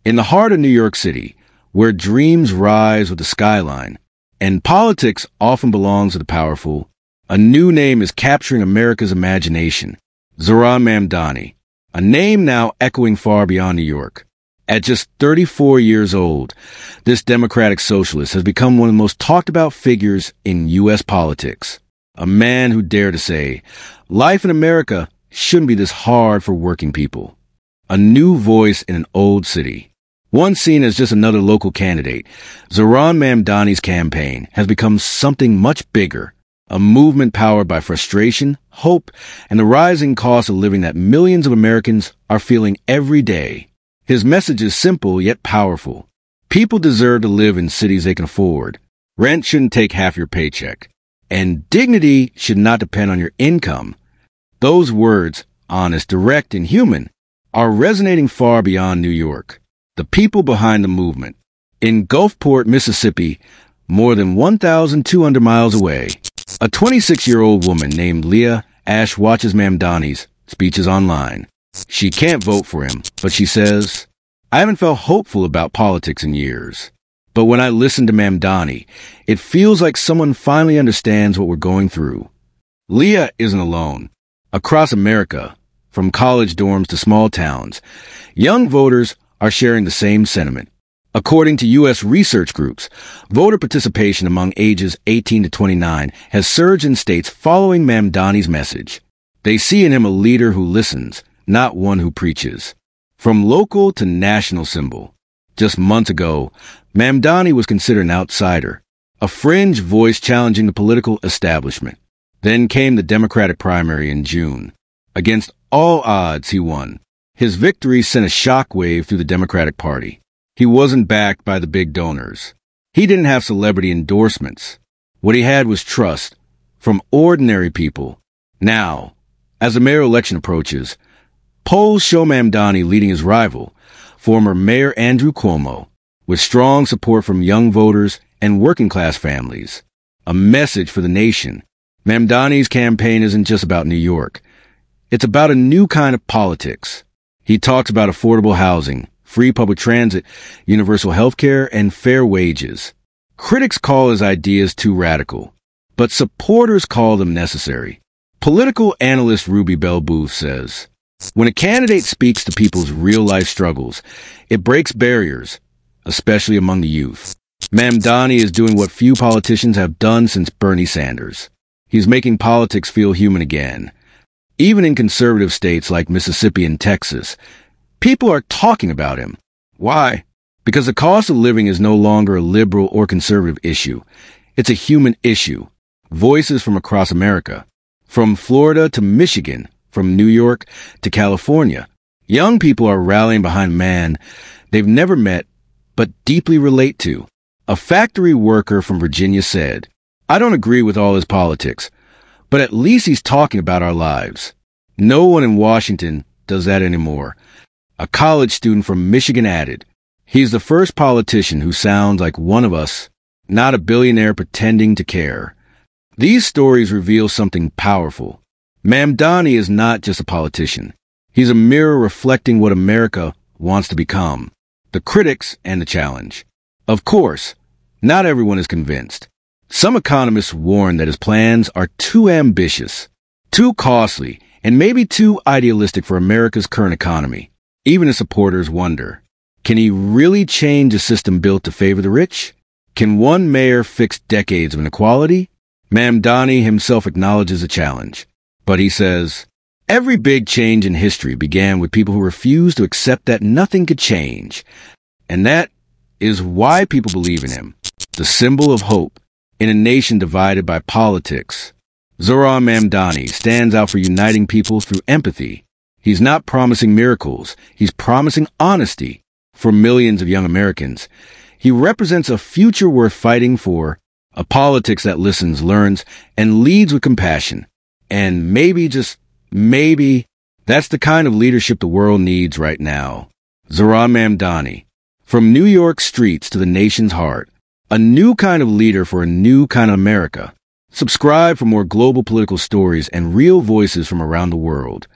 In the heart of New York City, where dreams rise with the skyline, and politics often belongs to the powerful, a new name is capturing America's imagination. Zohran Mamdani, a name now echoing far beyond New York. At just 34 years old, this democratic socialist has become one of the most talked about figures in U.S. politics. A man who dared to say, life in America shouldn't be this hard for working people. A new voice in an old city. Once seen as just another local candidate, Zohran Mamdani's campaign has become something much bigger. A movement powered by frustration, hope, and the rising cost of living that millions of Americans are feeling every day. His message is simple yet powerful. People deserve to live in cities they can afford. Rent shouldn't take half your paycheck. And dignity should not depend on your income. Those words, honest, direct, and human, are resonating far beyond New York. The people behind the movement. In Gulfport, Mississippi, more than 1,200 miles away, a 26-year-old woman named Leah Ash watches Mamdani's speeches online. She can't vote for him, but she says, I haven't felt hopeful about politics in years. But when I listen to Mamdani, it feels like someone finally understands what we're going through. Leah isn't alone. Across America, from college dorms to small towns, young voters are sharing the same sentiment. According to U.S. research groups, voter participation among ages 18 to 29 has surged in states following Mamdani's message. They see in him a leader who listens, not one who preaches. From local to national symbol. Just months ago, Mamdani was considered an outsider, a fringe voice challenging the political establishment. Then came the Democratic primary in June. Against all odds, he won. His victory sent a shockwave through the Democratic Party. He wasn't backed by the big donors. He didn't have celebrity endorsements. What he had was trust from ordinary people. Now, as the mayoral election approaches, polls show Mamdani leading his rival, former Mayor Andrew Cuomo, with strong support from young voters and working-class families. A message for the nation. Mamdani's campaign isn't just about New York. It's about a new kind of politics. He talks about affordable housing, free public transit, universal health care, and fair wages. Critics call his ideas too radical, but supporters call them necessary. Political analyst Ruby Bell Booth says, when a candidate speaks to people's real-life struggles, it breaks barriers, especially among the youth. Mamdani is doing what few politicians have done since Bernie Sanders. He's making politics feel human again. Even in conservative states like Mississippi and Texas, people are talking about him. Why? Because the cost of living is no longer a liberal or conservative issue. It's a human issue. Voices from across America, from Florida to Michigan, from New York to California. Young people are rallying behind a man they've never met but deeply relate to. A factory worker from Virginia said, I don't agree with all his politics, but at least he's talking about our lives. No one in Washington does that anymore. A college student from Michigan added, he's the first politician who sounds like one of us, not a billionaire pretending to care. These stories reveal something powerful. Mamdani is not just a politician. He's a mirror reflecting what America wants to become. The critics and the challenge. Of course, not everyone is convinced. Some economists warn that his plans are too ambitious, too costly, and maybe too idealistic for America's current economy. Even his supporters wonder, can he really change a system built to favor the rich? Can one mayor fix decades of inequality? Mamdani himself acknowledges the challenge, but he says, every big change in history began with people who refused to accept that nothing could change. And that is why people believe in him, the symbol of hope in a nation divided by politics. Zohran Mamdani stands out for uniting people through empathy. He's not promising miracles. He's promising honesty for millions of young Americans. He represents a future worth fighting for, a politics that listens, learns, and leads with compassion. And maybe, just maybe, that's the kind of leadership the world needs right now. Zohran Mamdani. From New York streets to the nation's heart. A new kind of leader for a new kind of America. Subscribe for more global political stories and real voices from around the world.